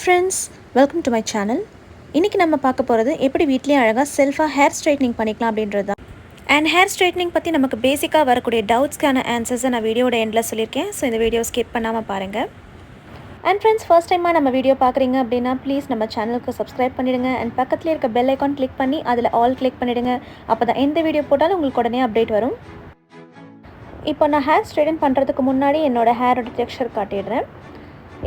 friends, welcome to my channel. இன்னைக்கு நம்ம பார்க்க போறது எப்படி வீட்லயே அழகா செல்ஃபா ஹேர் ஸ்ட்ரைட்னிங் பண்ணிக்கலாம் அப்படின்றது தான். அண்ட் ஹேர் ஸ்ட்ரைட்னிங் பத்தி நமக்கு பேசிக்கா வரக்கூடிய டவுட்ஸ்க்கான ஆன்சர்ஸை நான் வீடியோட எண்ட்ல சொல்லியிருக்கேன். ஸோ இந்த வீடியோ ஸ்கிப் பண்ணாம பாருங்க. அண்ட் ஃப்ரெண்ட்ஸ், ஃபர்ஸ்ட் டைமாக நம்ம வீடியோ பார்க்குறீங்க அப்படின்னா ப்ளீஸ் நம்ம சேனலுக்கு சப்ஸ்கிரைப் பண்ணிடுங்க. அண்ட் பக்கத்துலேயே இருக்க பெல் ஐக்கான் கிளிக் பண்ணி அதில் ஆல் கிளிக் பண்ணிடுங்க. அப்போ தான் எந்த வீடியோ போட்டாலும் உங்களுக்கு உடனே அப்டேட் வரும். இப்போ நான் ஹேர் ஸ்ட்ரைட்டன் பண்ணுறதுக்கு முன்னாடி என்னோட ஹேரோட டெக்ஸ்சர் காட்டிடுறேன்.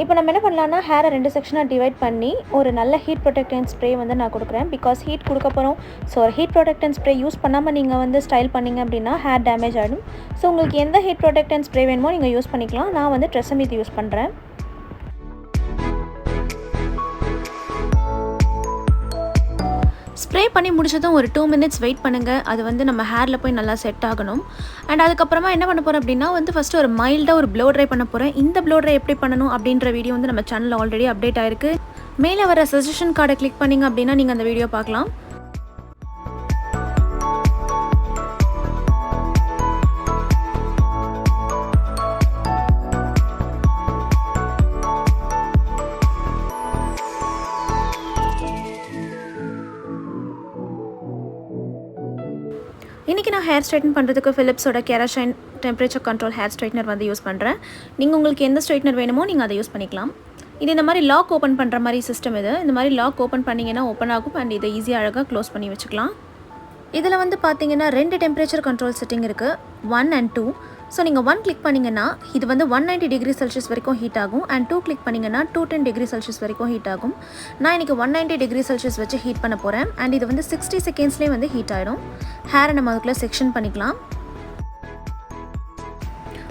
இப்போ நம்ம என்ன பண்ணலாம்னா ஹேரை 2 செக்ஷனாக டிவைட் பண்ணி ஒரு நல்ல ஹீட் ப்ரொடெக்டன்ட் ஸ்ப்ரே வந்து நான் கொடுக்குறேன். பிகாஸ் ஹீட் கொடுக்க போகிறோம். ஸோ ஒரு ஹீட் ப்ரொடெக்டன்ட் ஸ்ப்ரே யூஸ் பண்ணாமல் நீங்கள் வந்து ஸ்டைல் பண்ணிங்க அப்படின்னா ஹேர் டேமேஜ் ஆகிடும். ஸோ உங்களுக்கு எந்த ஹீட் ப்ரொடெக்டன்ட் ஸ்ப்ரே வேணுமோ நீங்கள் யூஸ் பண்ணிக்கலாம். நான் வந்து tresemme இது யூஸ் பண்ணுறேன். ஸ்ப்ரே பண்ணி முடிச்சதும் ஒரு 2 minutes வெயிட் பண்ணுங்கள். அது வந்து நம்ம ஹேரில் போய் நல்லா செட் ஆகணும். அண்ட் அதுக்கப்புறமா என்ன பண்ண போகிறேன் அப்படின்னா வந்து ஃபஸ்ட்டு ஒரு மைல்டாக ஒரு ப்ளோ ட்ரை பண்ண போகிறேன். இந்த ப்ளோ ட்ரை எப்படி பண்ணணும் அப்படின்ற வீடியோ வந்து நம்ம சேனலில் ஆல்ரெடி அப்டேட் ஆயிருக்கு. மேலே வர சஜஷன் கார்டை கிளிக் பண்ணிங்க அப்படின்னா நீங்கள் அந்த வீடியோ பார்க்கலாம். இன்றைக்கி நான் ஹேர் ஸ்ட்ரைட்டன் பண்ணுறதுக்கு ஃபிலிப்ஸோட KeraShine temperature control hair straightener வந்து யூஸ் பண்ணுறேன். நீங்கள் உங்களுக்கு எந்த ஸ்ட்ரைட்னர் வேணுமோ நீங்கள் அதை யூஸ் பண்ணிக்கலாம். இது இந்த மாதிரி லாக் ஓப்பன் பண்ணுற மாதிரி சிஸ்டம். இது இந்த மாதிரி லாக் ஓப்பன் பண்ணிங்கன்னா ஓப்பன் ஆகும். அண்ட் இதை ஈஸியாக அழகாக க்ளோஸ் பண்ணி வச்சுக்கலாம். இதில் வந்து பார்த்தீங்கன்னா 2 டெம்பரேச்சர் கண்ட்ரோல் செட்டிங் இருக்குது, 1 and 2. ஸோ நீங்கள் 1 கிளிக் பண்ணிங்கன்னா இது வந்து 190 டிகிரி செல்சியஸ் வரைக்கும் ஹீட் ஆகும். அண்ட் 2 கிளிக் பண்ணிங்கன்னா 210 டிகிரி செல்சியஸ் வரைக்கும் ஹீட் ஆகும். நான் இன்றைக்கி 190 டிகிரி செல்சியஸ் வச்சு ஹீட் பண்ண போகிறேன். அண்ட் இது வந்து 60 செகண்ட்ஸ்லேயே வந்து ஹீட் ஆகிடும். ஹேரை நம்ம அதுக்குள்ளே செக்ஷன் பண்ணிக்கலாம்.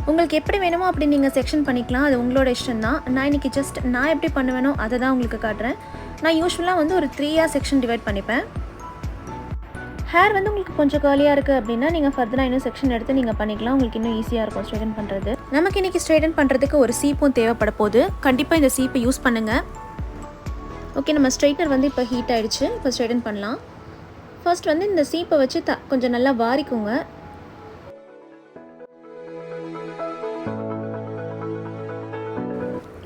உங்களுக்கு எப்படி வேணுமோ அப்படி நீங்கள் செக்ஷன் பண்ணிக்கலாம். அது உங்களோட இஷ்டம் தான். நான் இன்றைக்கி ஜஸ்ட் நான் எப்படி பண்ணுவேனோ அதை தான் உங்களுக்கு காட்டுறேன். நான் யூஸ்வலாக வந்து ஒரு 3 செக்ஷன் டிவைட் பண்ணிப்பேன். ஹேர் வந்து உங்களுக்கு கொஞ்சம் காலியாக இருக்குது அப்படின்னா நீங்கள் ஃபர்தராக இன்னும் செக்ஷன் எடுத்து நீங்கள் பண்ணிக்கலாம். உங்களுக்கு இன்னும் ஈஸியாக இருக்கும் ஸ்ட்ரைட்டன் பண்ணுறது. நமக்கு இன்றைக்கி ஸ்ட்ரைட்டன் பண்ணுறதுக்கு ஒரு சீப்பும் தேவைப்பட போகுது. கண்டிப்பாக இந்த சீப்பை யூஸ் பண்ணுங்கள். ஓகே, நம்ம ஸ்ட்ரைட்னர் வந்து இப்போ ஹீட் ஆகிடுச்சு. இப்போ ஸ்ட்ரைட்டன் பண்ணலாம். ஃபர்ஸ்ட் வந்து இந்த சீப்பை வச்சு கொஞ்சம் நல்லா வாரிக்குங்க.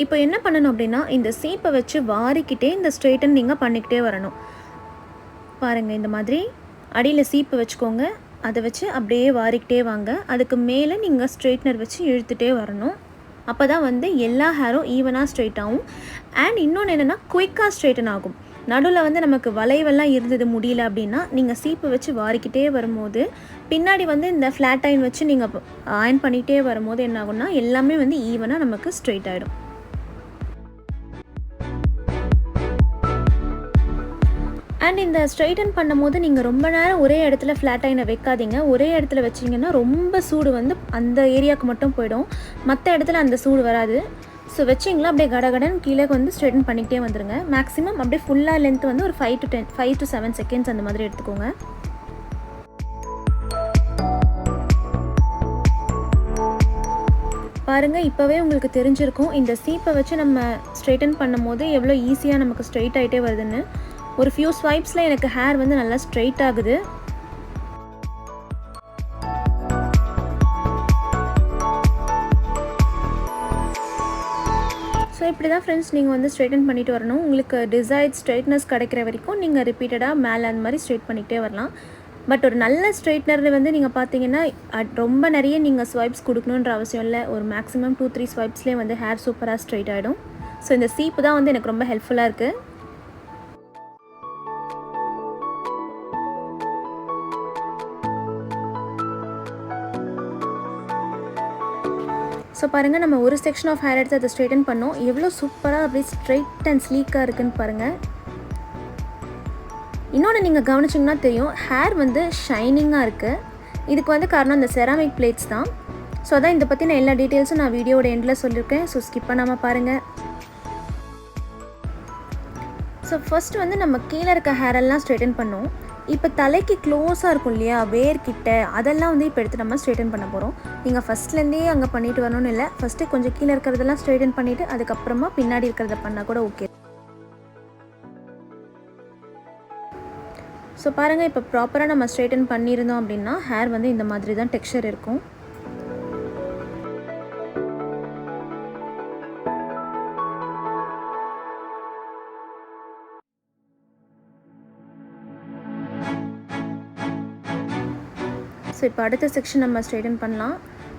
இப்போ என்ன பண்ணணும் அப்படின்னா இந்த சீப்பை வச்சு வாரிக்கிட்டே இந்த ஸ்ட்ரைட்டன் நீங்கள் பண்ணிக்கிட்டே வரணும். பாருங்கள், இந்த மாதிரி அடியில் சீப்பை வச்சுக்கோங்க. அதை வச்சு அப்படியே வாரிக்கிட்டே வாங்க. அதுக்கு மேலே நீங்கள் ஸ்ட்ரைட்னர் வச்சு இழுத்துகிட்டே வரணும். அப்போ தான் வந்து எல்லா ஹேரும் ஈவனாக ஸ்ட்ரைட் ஆகும். அண்ட் இன்னொன்று என்னென்னா குயிக்காக ஸ்ட்ரைட்டன் ஆகும். நடுவில் வந்து நமக்கு வளைவெல்லாம் இருந்தது முடியல அப்படின்னா நீங்கள் சீப்பை வச்சு வாரிக்கிட்டே வரும்போது பின்னாடி வந்து இந்த ஃப்ளாட் அயன் வச்சு நீங்கள் அயன் பண்ணிகிட்டே வரும்போது என்ன ஆகும்னா எல்லாமே வந்து ஈவனாக நமக்கு ஸ்ட்ரைட் ஆகிடும். அண்ட் இந்த ஸ்ட்ரைட்டன் பண்ணும்போது நீங்கள் ரொம்ப நேரம் ஒரே இடத்துல ஃப்ளாட் அயனை வைக்காதீங்க. ஒரே இடத்துல வச்சிங்கன்னா ரொம்ப சூடு வந்து அந்த ஏரியாவுக்கு மட்டும் போயிடும். மற்ற இடத்துல அந்த சூடு வராது. ஸோ வச்சிங்களா அப்படியே கடகடன் கீழே வந்து ஸ்ட்ரைட்டன் பண்ணிக்கிட்டே வந்துடுங்க. மேக்ஸிமம் அப்படியே ஃபுல்லாக லென்த் வந்து ஒரு 5 to 7 செகண்ட்ஸ் அந்த மாதிரி எடுத்துக்கோங்க. பாருங்கள், இப்போவே உங்களுக்கு தெரிஞ்சிருக்கும் இந்த சீப்பை வச்சு நம்ம ஸ்ட்ரைட்டன் பண்ணும் போது எவ்வளோ ஈஸியாக நமக்கு ஸ்ட்ரைட் ஆகிட்டே வருதுன்னு. ஒரு ஃபியூ ஸ்வைப்ஸில் எனக்கு ஹேர் வந்து நல்லா ஸ்ட்ரைட் ஆகுது. ஸோ இப்படி தான் ஃப்ரெண்ட்ஸ் நீங்கள் வந்து ஸ்ட்ரைட்டன் பண்ணிட்டு வரணும். உங்களுக்கு டிசைர்ட் ஸ்ட்ரைட்னஸ் கிடைக்கிற வரைக்கும் நீங்கள் ரிப்பீட்டடாக மேலே அந்த மாதிரி ஸ்ட்ரைட் பண்ணிகிட்டே வரலாம். பட் ஒரு நல்ல ஸ்ட்ரைட்னர் வந்து நீங்கள் பார்த்தீங்கன்னா ரொம்ப நிறைய நீங்கள் ஸ்வைப்ஸ் கொடுக்கணுன்ற அவசியம் இல்லை. ஒரு மேக்ஸிமம் 2-3 ஸ்வைப்ஸ்லேயே வந்து ஹேர் சூப்பராக ஸ்ட்ரைட் ஆகிடும். ஸோ இந்த சீப்பு தான் வந்து எனக்கு ரொம்ப ஹெல்ப்ஃபுல்லாக இருக்குது. ஸோ பாருங்கள், நம்ம ஒரு செக்ஷன் ஆஃப் ஹேர் எடுத்து அதை ஸ்ட்ரைட்டன் பண்ணோம். எவ்வளோ சூப்பராக அப்படியே ஸ்ட்ரைட் அண்ட் ஸ்லீக்காக இருக்குதுன்னு பாருங்கள். இன்னொன்று நீங்கள் கவனிச்சிங்கன்னா தெரியும், ஹேர் வந்து ஷைனிங்காக இருக்குது. இதுக்கு வந்து காரணம் இந்த செராமிக் பிளேட்ஸ் தான். ஸோ அதான் இதை பற்றின எல்லா டீட்டெயில்ஸும் நான் வீடியோட எண்டில் சொல்லியிருக்கேன். ஸோ ஸ்கிப் பண்ணாமல் பாருங்கள். ஸோ ஃபஸ்ட்டு வந்து நம்ம கீழே இருக்க ஹேரெல்லாம் ஸ்ட்ரைட்டன் பண்ணோம். இப்போ தலைக்கு க்ளோஸாக இருக்கும் இல்லையா, வேர்கிட்ட, அதெல்லாம் வந்து இப்போ எடுத்து நம்ம ஸ்ட்ரைட்டன் பண்ண போகிறோம். நீங்கள் ஃபஸ்ட்லேருந்தே அங்கே பண்ணிட்டு வரணும்னு இல்லை. ஃபஸ்ட்டு கொஞ்சம் கீழே இருக்கிறதெல்லாம் ஸ்ட்ரைட்டன் பண்ணிவிட்டு அதுக்கப்புறமா பின்னாடி இருக்கிறத பண்ணால் கூட ஓகே. ஸோ பாருங்கள், இப்போ ப்ராப்பராக நம்ம ஸ்ட்ரைட்டன் பண்ணியிருந்தோம் அப்படின்னா ஹேர் வந்து இந்த மாதிரி தான் டெக்ஸ்சர் இருக்கும். இப்போ அடுத்த செக்ஷன் நம்ம ஸ்ட்ரைட்டன் பண்ணலாம்.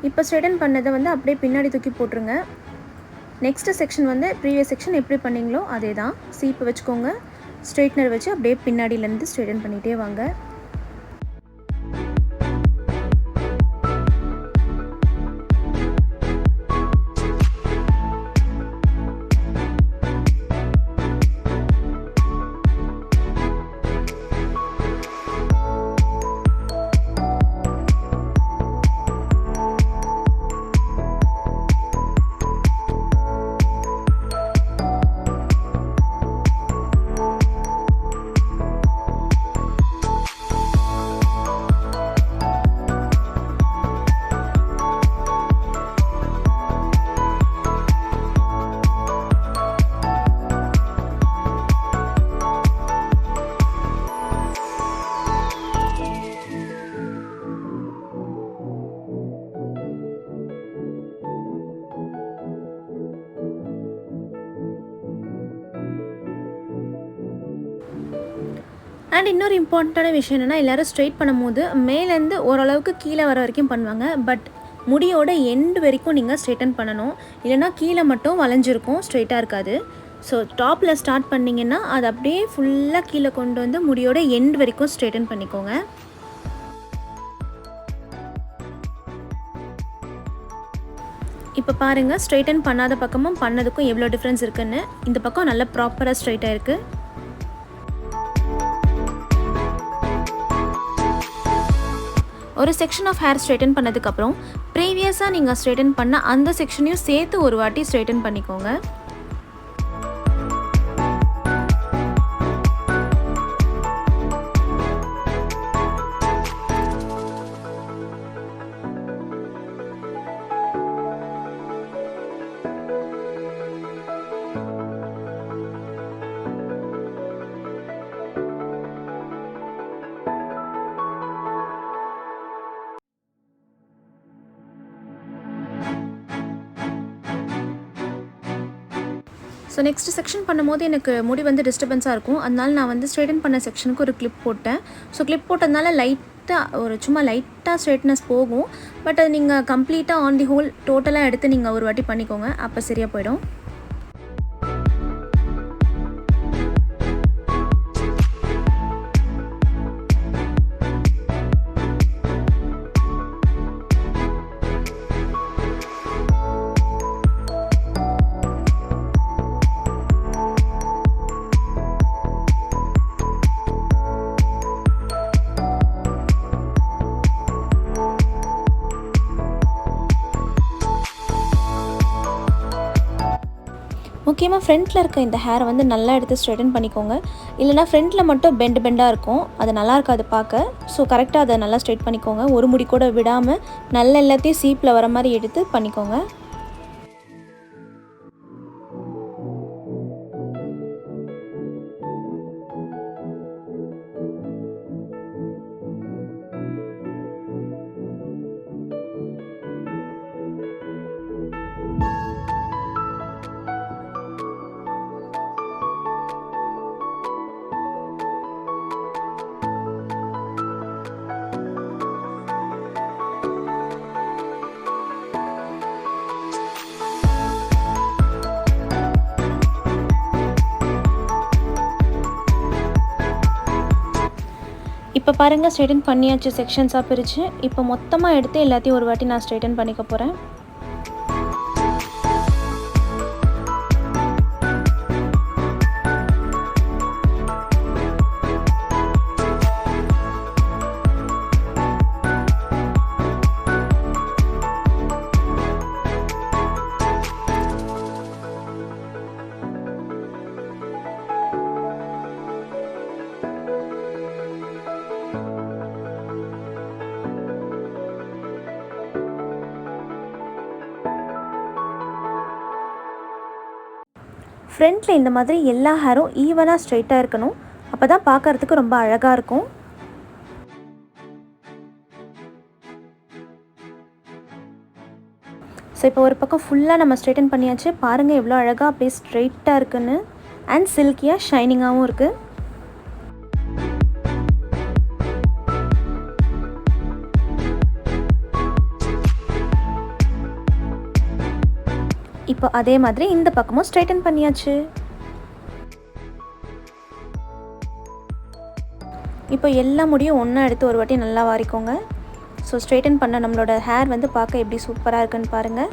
இப்போ ஸ்ட்ரைட்டன் பண்ணதை வந்து அப்படியே பின்னாடி தூக்கி போட்டுருங்க. நெக்ஸ்ட்டு செக்ஷன் வந்து ப்ரீவியஸ் செக்ஷன் எப்படி பண்ணிங்களோ அதே தான். சீப்பு வச்சுக்கோங்க, ஸ்ட்ரைட்னர் வச்சு அப்படியே பின்னாடியிலேருந்து ஸ்ட்ரைட்டன் பண்ணிகிட்டே வாங்க. அண்ட் இன்னொரு இம்பார்ட்டண்ட்டான விஷயம் என்னென்னா, எல்லோரும் ஸ்ட்ரைட் பண்ணும்போது மேலேருந்து ஓரளவுக்கு கீழே வர வரைக்கும் பண்ணுவாங்க. பட் முடியோட எண்டு வரைக்கும் நீங்கள் ஸ்ட்ரைட்டன் பண்ணணும். இல்லைனா கீழே மட்டும் வளைஞ்சிருக்கும், ஸ்ட்ரைட்டாக இருக்காது. ஸோ டாப்பில் ஸ்டார்ட் பண்ணிங்கன்னா அது அப்படியே ஃபுல்லாக கீழே கொண்டு வந்து முடியோட எண்டு வரைக்கும் ஸ்ட்ரைட்டன் பண்ணிக்கோங்க. இப்போ பாருங்கள், ஸ்ட்ரைட்டன் பண்ணாத பக்கமும் பண்ணதுக்கும் எவ்வளோ டிஃப்ரென்ஸ் இருக்குன்னு. இந்த பக்கம் நல்லா ப்ராப்பராக ஸ்ட்ரைட்டாக இருக்குது. ஒரு செக்ஷன் ஆஃப் ஹேர் ஸ்ட்ரைட்டன் பண்ணதுக்கப்புறம் ப்ரீவியஸாக நீங்கள் ஸ்ட்ரைட்டன் பண்ண அந்த செக்ஷனையும் சேர்த்து ஒரு வாட்டி ஸ்ட்ரைட்டன் பண்ணிக்கோங்க. ஸோ நெக்ஸ்ட் செக்ஷன் பண்ணும்போது எனக்கு முடி வந்து டிஸ்டர்பன்ஸாக இருக்கும். அதனால நான் வந்து ஸ்ட்ரைட்டன் பண்ண செக்ஷனுக்கு ஒரு கிளிப் போட்டேன். ஸோ கிளிப் போட்டதுனால லைட்டாக சும்மா லைட்டாக ஸ்ட்ரைட்னஸ் போகும். பட் அது நீங்கள் கம்ப்ளீட்டாக ஆன் தி ஹோல் டோட்டலாக எடுத்து நீங்கள் ஒரு வாட்டி பண்ணிக்கோங்க, அப்போ சரியாக போயிடும். முக்கியமாக ஃப்ரண்ட்டில் இருக்க இந்த ஹேரை வந்து நல்லா எடுத்து ஸ்ட்ரைட்டன் பண்ணிக்கோங்க. இல்லைனா ஃப்ரண்ட்டில் மட்டும் பெண்டாக இருக்கும், அது நல்லா இருக்காது பார்க்க. ஸோ கரெக்டாக அதை நல்லா ஸ்ட்ரைட் பண்ணிக்கோங்க. ஒரு முடி கூட விடாமல் நல்லா எல்லாத்தையும் சீப்பில் வர மாதிரி எடுத்து பண்ணிக்கோங்க. இப்போ பாருங்கள், ஸ்ட்ரைட்டன் பண்ணியாச்சு, செக்ஷன்ஸாக பிரித்து. இப்போ மொத்தமாக எடுத்து எல்லாத்தையும் ஒரு வாட்டி நான் ஸ்ட்ரைட்டன் பண்ணிக்க போகிறேன். ஃப்ரண்ட்டில் இந்த மாதிரி எல்லா ஹேரும் ஈவனாக ஸ்ட்ரைட்டாக இருக்கணும். அப்போ தான் பார்க்குறதுக்கு ரொம்ப அழகாக இருக்கும். ஸோ இப்போ ஒரு பக்கம் ஃபுல்லாக நம்ம ஸ்ட்ரைட்டன் பண்ணியாச்சு. பாருங்கள் எவ்வளோ அழகாக அப்படியே ஸ்ட்ரைட்டாக இருக்குன்னு. அண்ட் சில்கியாக ஷைனிங்காகவும் இருக்குது. இப்போ அதே மாதிரி இந்த பக்கமும் ஸ்ட்ரைட்டன் பண்ணியாச்சு. இப்போ எல்லா முடியும் ஒன்றா எடுத்து ஒரு வாட்டி நல்லா வாரிக்கோங்க. ஸோ ஸ்ட்ரைட்டன் பண்ண நம்மளோட ஹேர் வந்து பார்க்க எப்படி சூப்பராக இருக்குன்னு பாருங்கள்.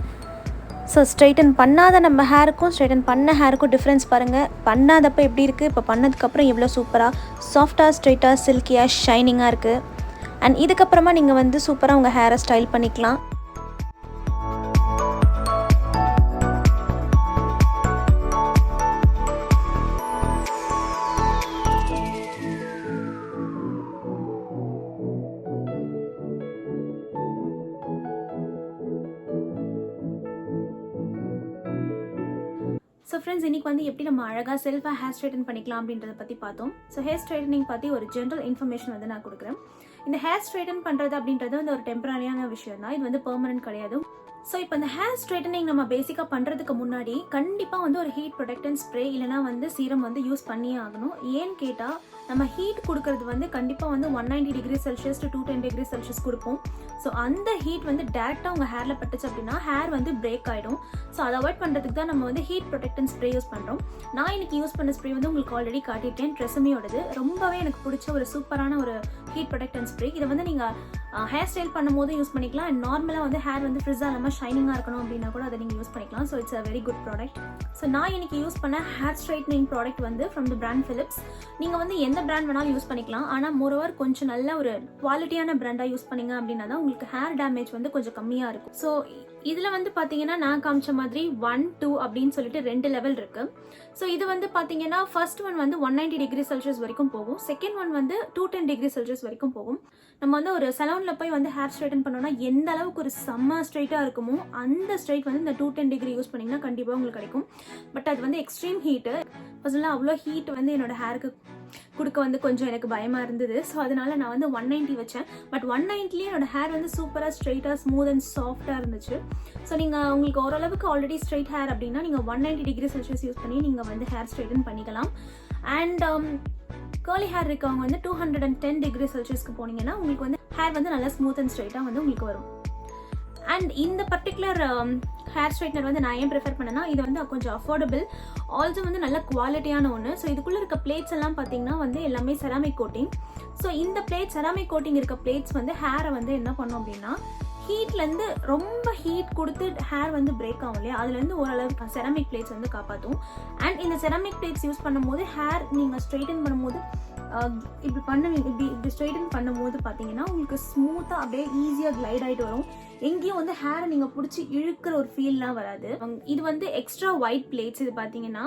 ஸோ ஸ்ட்ரைட்டன் பண்ணாத நம்ம ஹேருக்கும் ஸ்ட்ரைட்டன் பண்ண ஹேருக்கும் டிஃப்ரென்ஸ் பாருங்கள். பண்ணாதப்போ எப்படி இருக்குது, இப்போ பண்ணதுக்கப்புறம் எவ்வளோ சூப்பராக சாஃப்டாக ஸ்ட்ரைட்டாக சில்கியாக ஷைனிங்காக இருக்குது. அண்ட் இதுக்கப்புறமா நீங்கள் வந்து சூப்பராக உங்கள் ஹேரை ஸ்டைல் பண்ணிக்கலாம். ஸோ ஃப்ரெண்ட்ஸ், இன்றைக்கி வந்து எப்படி நம்ம அழகாக செல்ஃபாக ஹேர் ஸ்ட்ரைட்டன் பண்ணிக்கலாம் அப்படின்றத பற்றி பார்த்தோம். ஸோ ஹேர் ஸ்ட்ரைட்டனிங் பற்றி ஒரு ஜென்ரல் இன்ஃபர்மேஷன் வந்து நான் கொடுக்குறேன். இந்த ஹேர் ஸ்ட்ரைட்டன் பண்ணுறது அப்படின்றது வந்து ஒரு டெம்பரரியான விஷயம் தான், இது வந்து பெர்மனன்ட் கிடையாது. ஸோ இப்போ இந்த ஹேர் ஸ்ட்ரைட்டனிங் நம்ம பேசிக்காக பண்ணுறதுக்கு முன்னாடி கண்டிப்பாக வந்து ஒரு ஹீட் ப்ரொடெக்டன்ட் ஸ்ப்ரே இல்லைனா வந்து சீரம் வந்து யூஸ் பண்ணியே ஆகணும். ஏன்னு கேட்டால் நம்ம ஹீட் கொடுக்கறது வந்து கண்டிப்பாக வந்து 190 degree Celsius to 210 degree Celsius கொடுப்போம். ஸோ அந்த ஹீட் வந்து டேரெக்டாக உங்கள் ஹேரில் பட்டுச்சு அப்படின்னா ஹேர் வந்து பிரேக் ஆகிடும். ஸோ அதை அவாய்ட் பண்ணுறதுக்கு தான் நம்ம வந்து ஹீட் ப்ரொடெக்டன்ட் ஸ்ப்ரே யூஸ் பண்ணுறோம். நான் இன்னைக்கு யூஸ் பண்ண ஸ்ப்ரே வந்து உங்களுக்கு ஆல்ரெடி காட்டியிருக்கேன், ட்ரெசமியோடது. ரொம்பவே எனக்கு பிடிச்ச ஒரு சூப்பரான ஒரு ஹீட் ப்ரொடெக்டன்ட் ஸ்ப்ரே. இதை வந்து நீங்கள் ஹேர் ஸ்டைல் பண்ணும் போது யூஸ் பண்ணிக்கலாம். அண்ட் நார்மலாக வந்து ஹேர் வந்து ஃப்ரிஸாக இல்லாமல் ஷைனிங்காக இருக்கணும் அப்படின்னா கூட அதை நீங்கள் யூஸ் பண்ணிக்கலாம். So it's a very good product. So நான் இன்னைக்கு யூஸ் பண்ண ஹேர் ஸ்ட்ரைட்னிங் ப்ராடக்ட் வந்து ஃப்ரம் த பிராண்ட் ஃபிலிப்ஸ். நீங்கள் வந்து எந்த பிராண்ட் வேணாலும் யூஸ் பண்ணிக்கலாம். ஆனால் மோரோவர் கொஞ்சம் நல்ல ஒரு குவாலிட்டியான பிராண்டாக யூஸ் பண்ணிங்க அப்படின்னா தான் உங்களுக்கு ஹேர் டேமேஜ் வந்து கொஞ்சம் கம்மியாக இருக்கும். ஸோ இதில் வந்து பார்த்தீங்கன்னா நான் காமிச்ச மாதிரி 1, 2 அப்படின்னு சொல்லிட்டு 2 லெவல் இருக்கு. ஸோ இது வந்து பார்த்தீங்கன்னா ஃபர்ஸ்ட் ஒன் வந்து 190 டிகிரி செல்சியஸ் வரைக்கும் போகும். செகண்ட் ஒன் வந்து 210 டிகிரி செல்சியஸ் வரைக்கும் போகும். நம்ம வந்து ஒரு சலூனில் போய் வந்து ஹேர் ஸ்ட்ரைட்டன் பண்ணோம்னா எந்த அளவுக்கு ஒரு செம்ம ஸ்ட்ரைட்டாக இருக்குமோ அந்த ஸ்ட்ரைட் வந்து இந்த 210 டிகிரி யூஸ் பண்ணிங்கன்னா கண்டிப்பாக உங்களுக்கு கிடைக்கும். பட் அது வந்து எக்ஸ்ட்ரீம் ஹீட்டு. ஃபர்ஸ்ட்லாம் அவ்வளோ ஹீட் வந்து என்னோட ஹேருக்கு கொடுக்க வந்து கொஞ்சம் எனக்கு பயமாக இருந்தது. ஸோ அதனால நான் வந்து 190 வச்சேன். பட் 190லேயே என்னோட ஹேர் வந்து சூப்பராக ஸ்ட்ரைட்டாக ஸ்மூத் அண்ட் சாஃப்டாக இருந்துச்சு. ஸோ நீங்கள் உங்களுக்கு ஓரளவுக்கு ஆல்ரெடி ஸ்ட்ரைட் ஹேர் அப்படின்னா நீங்கள் 190 டிகிரி செல்சியஸ் யூஸ் பண்ணி நீங்கள் வந்து ஹேர் ஸ்ட்ரைட்டன் பண்ணிக்கலாம். அண்ட் கர்லி ஹேர் இருக்கவங்க வந்து 210 டிகிரி செல்சியஸ்க்கு போனீங்கன்னா உங்களுக்கு வந்து ஹேர் வந்து நல்லா ஸ்மூத் அண்ட் ஸ்ட்ரைட்டாக வந்து உங்களுக்கு வரும். அண்ட் இந்த பர்டிகுலர் ஹேர் ஸ்ட்ரைட்னர் வந்து நான் ஏன் ப்ரிஃபர் பண்ணேன்னா இது வந்து கொஞ்சம் அஃபோர்டபுள், ஆல்சோ வந்து நல்ல குவாலிட்டியான ஒன்று. ஸோ இதுக்குள்ளே இருக்க பிளேட்ஸ் எல்லாம் பார்த்தீங்கன்னா வந்து எல்லாமே செராமிக் கோட்டிங். ஸோ இந்த பிளேட் செராமிக் கோட்டிங் இருக்க பிளேட்ஸ் வந்து ஹேரை வந்து என்ன பண்ணும் அப்படின்னா ஹீட்லேருந்து ரொம்ப ஹீட் கொடுத்து ஹேர் வந்து பிரேக் ஆகும் இல்லையா, அதுலேருந்து ஓரளவுக்கு செராமிக் பிளேட்ஸ் வந்து காப்பாற்றும். அண்ட் இந்த செராமிக் பிளேட்ஸ் யூஸ் பண்ணும்போது ஹேர் நீங்கள் ஸ்ட்ரைட்டன் பண்ணும்போது இப்படி பண்ணுவீங்க, இப்படி ஸ்ட்ரைட்டன் பண்ணும்போது பார்த்தீங்கன்னா உங்களுக்கு ஸ்மூத்தாக அப்படியே ஈஸியாக கிளைட் ஆகிட்டு வரும். எங்கேயும் வந்து ஹேரை நீங்கள் பிடிச்சி இழுக்கிற ஒரு ஃபீல்லாம் வராது. இது வந்து எக்ஸ்ட்ரா ஒயிட் பிளேட்ஸ். இது பார்த்தீங்கன்னா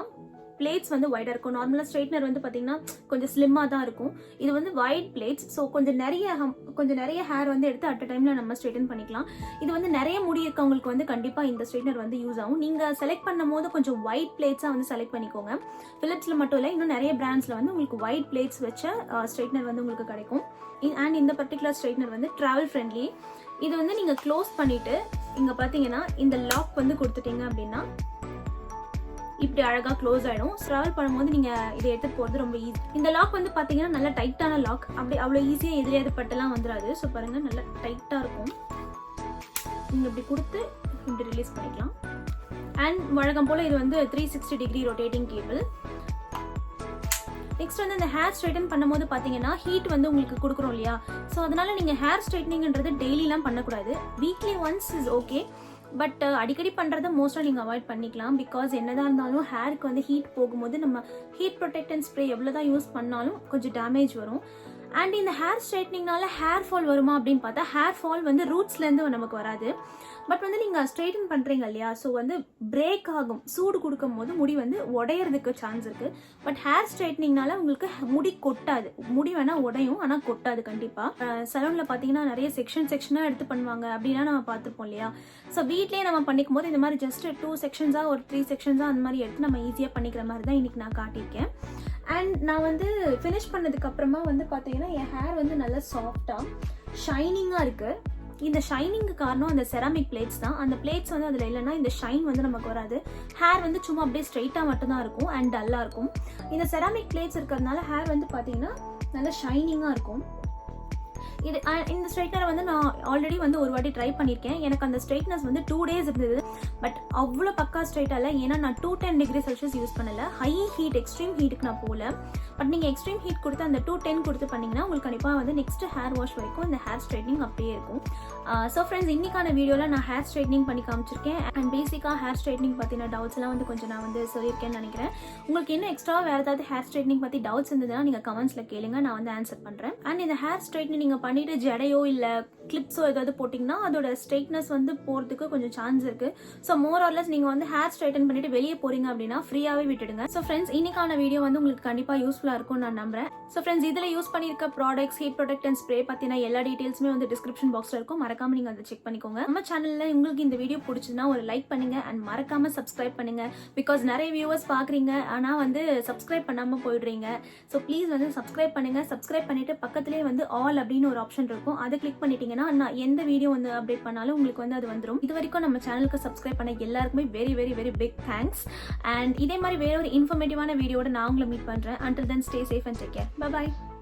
பிளேட்ஸ் வந்து ஒயிட்டாக இருக்கும். நார்மலாக ஸ்ட்ரைட்னர் வந்து பார்த்தீங்கன்னா கொஞ்சம் ஸ்லிம்மாக தான் இருக்கும். இது வந்து ஒயிட் பிளேட்ஸ். ஸோ கொஞ்சம் நிறைய ஹேர் வந்து எடுத்து அட் அ டைமில் நம்ம ஸ்ட்ரைட்டன் பண்ணிக்கலாம். இது வந்து நிறைய முடி இருக்கவங்களுக்கு வந்து கண்டிப்பாக இந்த ஸ்ட்ரைட்னர் வந்து யூஸ் ஆகும். நீங்கள் செலக்ட் பண்ணும் போது கொஞ்சம் ஒயிட் பிளேட்ஸாக வந்து செலக்ட் பண்ணிக்கோங்க. ஃபிலிப்ஸில் மட்டும் இல்லை, இன்னும் நிறைய பிராண்ட்ஸில் வந்து உங்களுக்கு ஒயிட் பிளேட்ஸ் வச்ச ஸ்ட்ரைட்னர் வந்து உங்களுக்கு கிடைக்கும். அண்ட் இந்த பர்டிகுலர் ஸ்ட்ரைட்னர் வந்து ட்ராவல் ஃப்ரெண்ட்லி. இது வந்து நீங்கள் க்ளோஸ் பண்ணிவிட்டு இங்கே பார்த்தீங்கன்னா இந்த லாக் வந்து கொடுத்துட்டீங்க அப்படின்னா இப்படி அழகாக க்ளோஸ் ஆகிடும். ட்ராவல் பண்ணும்போது நீங்கள் இதை எடுத்துகிட்டு போகிறது ரொம்ப ஈஸி. இந்த லாக் வந்து பார்த்தீங்கன்னா நல்ல டைட்டான லாக், அப்படி அவ்வளோ ஈஸியாக எதிரியாது பட்டெல்லாம் வந்துடாது. ஸோ பாருங்கள் நல்லா டைட்டாக இருக்கும். நீங்கள் இப்படி கொடுத்து இப்படி ரிலீஸ் பண்ணிக்கலாம். அண்ட் வழக்கம் போல் இது வந்து 360 டிகிரி ரொட்டேட்டிங் கேபிள். நெக்ஸ்ட் வந்து இந்த ஹேர் ஸ்ட்ரைட்டன் பண்ணும்போது பார்த்தீங்கன்னா ஹீட் வந்து உங்களுக்கு கொடுக்குறோம் இல்லையா, ஸோ அதனால நீங்கள் ஹேர் ஸ்ட்ரைட்னிங்ன்றது டெய்லிலாம் பண்ணக்கூடாது. Weekly once is okay. But அடிக்கடி பண்ணுறத மோஸ்ட்டாக நீங்கள் அவாய்ட் பண்ணிக்கலாம். பிகாஸ் என்னதான் இருந்தாலும் ஹேருக்கு வந்து ஹீட் போகும்போது நம்ம ஹீட் ப்ரொடெக்டன்ட் ஸ்ப்ரே எவ்வளோ தான் யூஸ் பண்ணாலும் கொஞ்சம் டேமேஜ் வரும். அண்ட் இந்த ஹேர் ஸ்ட்ரைட்னிங்னால ஹேர் ஃபால் வருமா அப்படின்னு பார்த்தா ஹேர் ஃபால் வந்து ரூட்ஸ்லேருந்து நமக்கு வராது. பட் வந்து நீங்கள் ஸ்ட்ரைட்டன் பண்ணுறீங்க இல்லையா, ஸோ வந்து பிரேக் ஆகும். சூடு கொடுக்கும் போது முடி வந்து உடையிறதுக்கு சான்ஸ் இருக்குது. பட் ஹேர் ஸ்ட்ரைட்னிங்னால உங்களுக்கு முடி கொட்டாது. முடி வேணால் உடையும், ஆனால் கொட்டாது கண்டிப்பாக. சலூனில் பார்த்தீங்கன்னா நிறைய செக்ஷனாக எடுத்து பண்ணுவாங்க, அப்படின்னா நம்ம பார்த்துருப்போம் இல்லையா. ஸோ வீட்லேயே நம்ம பண்ணிக்கும் போது இந்த மாதிரி ஜஸ்ட் 2 செக்ஷன்ஸாக ஒரு 3 செக்ஷன்ஸாக அந்த மாதிரி எடுத்து நம்ம ஈஸியாக பண்ணிக்கிற மாதிரி தான் இன்றைக்கி நான் காட்டியிருக்கேன். அண்ட் நான் வந்து ஃபினிஷ் பண்ணதுக்கு அப்புறமா வந்து பார்த்தீங்கன்னா என் ஹேர் வந்து நல்லா சாஃப்டாக ஷைனிங்காக இருக்குது. இந்த ஷைனிங்க்கு காரணம் அந்த செராமிக் பிளேட்ஸ் தான். அந்த பிளேட்ஸ் வந்து அதில் இல்லைன்னா இந்த ஷைன் வந்து நமக்கு வராது. ஹேர் வந்து சும்மா அப்படியே ஸ்ட்ரைட்டாக மட்டும்தான் இருக்கும் அண்ட் டல்லாக இருக்கும். இந்த செராமிக் பிளேட்ஸ் இருக்கிறதுனால ஹேர் வந்து பார்த்தீங்கன்னா நல்லா ஷைனிங்காக இருக்கும். இது இந்த ஸ்ட்ரைட்னரை வந்து நான் ஆல்ரெடி வந்து ஒரு வாட்டி ட்ரை பண்ணியிருக்கேன். எனக்கு அந்த ஸ்ட்ரைட்னஸ் வந்து 2 days இருந்தது. பட் அவ்வளோ பக்கா ஸ்ட்ரைட்டாக இல்லை. ஏன்னா நான் 210 degree Celsius யூஸ் பண்ணலை. ஹை ஹீட் எக்ஸ்ட்ரீம் ஹீட்டுக்கு நான் போகல. பட் நீங்கள் எக்ஸ்ட்ரீம் ஹீட் கொடுத்து அந்த 210 கொடுத்து பண்ணிங்கன்னா உங்களுக்கு கண்டிப்பாக வந்து நெக்ஸ்ட் ஹேர் வாஷ் வரைக்கும் இந்த ஹேர் ஸ்ட்ரைட்னிங் அப்படியே இருக்கும். ஸோ ஃப்ரெண்ட்ஸ், இன்னைக்கான வீடியோவில் நான் ஹேர் ஸ்ட்ரைட்னிங் பண்ணி காமிச்சிருக்கேன். அண்ட் பேசிக்காக ஹேர் ஸ்ட்ரைட்னிங் பற்றின டவுட்ஸ்லாம் வந்து கொஞ்சம் நான் வந்து சொல்லியிருக்கேன்னு நினைக்கிறேன். உங்களுக்கு இன்னும் எக்ஸ்ட்ரா வேறு ஏதாவது ஹேர் ஸ்ட்ரைட்னிங் பற்றி டவுட்ஸ் இருந்ததுன்னா நீங்கள் கமெண்ட்ஸில் கேளுங்க, நான் வந்து ஆன்சர் பண்ணுறேன். அண்ட் இந்த ஹேர் ஸ்ட்ரைட்னிங் நீங்கள் பண்ணிட்டு ஜடையோ இல்லை கிளிப்ஸோ ஏதாவது போட்டிங்கன்னா அதோட ஸ்ட்ரைட்னஸ் வந்து போகிறதுக்கு கொஞ்சம் சான்ஸ் இருக்குது. ஸோ மோர் ஆர்லெஸ் நீங்கள் வந்து ஹேர் ஸ்ட்ரைட்டன் பண்ணிட்டு வெளியே போகிறீங்க அப்படின்னா ஃப்ரீயாகவே விட்டுடுங்க. ஸோ ஃப்ரெண்ட்ஸ், இன்னைக்கான வீடியோ வந்து உங்களுக்கு கண்டிப்பாக யூஸ்ஃபுல்லாக இருக்கும் நான் நம்புறேன். ஸோ ஃப்ரெண்ட்ஸ், இதில் யூஸ் பண்ணியிருக்க products, heat protect and spray பற்றின எல்லா டீட்டெயில்ஸுமே வந்து டிஸ்கிரிப்ஷன் பாக்ஸில் இருக்கும். மறக்காம நீங்கள் அதை செக் பண்ணிக்கோங்க. நம்ம சேனலில் உங்களுக்கு இந்த வீடியோ பிடிச்சதுன்னா ஒரு லைக் பண்ணுங்க அண்ட் மறக்காம சப்ஸ்கிரைப் பண்ணுங்க. பிகாஸ் நிறைய வியூவர்ஸ் பார்க்குறீங்க ஆனால் வந்து சப்ஸ்கிரைப் பண்ணாமல் போயிடுறீங்க. ஸோ ப்ளீஸ் வந்து சப்ஸ்கிரைப் பண்ணுங்க. சப்ஸ்கிரைப் பண்ணிட்டு பக்கத்துலேயே வந்து ஆல் அப்படின்னு ஒரு ஆப்ஷன் இருக்கும். அதை கிளிக் பண்ணிட்டீங்கன்னா நான் எந்த வீடியோ வந்து அப்டேட் பண்ணாலும் உங்களுக்கு வந்து அது வந்துடும். இது வரைக்கும் நம்ம சேனலுக்கு சப்ஸ்கிரைப் பண்ண எல்லாருக்குமே very very very big thanks. And இதே மாதிரி வேற ஒரு இன்ஃபர்மேட்டிவான வீடியோட நான் உங்களை மீட் பண்ணுறேன். Until then, stay safe and take care. Bye bye.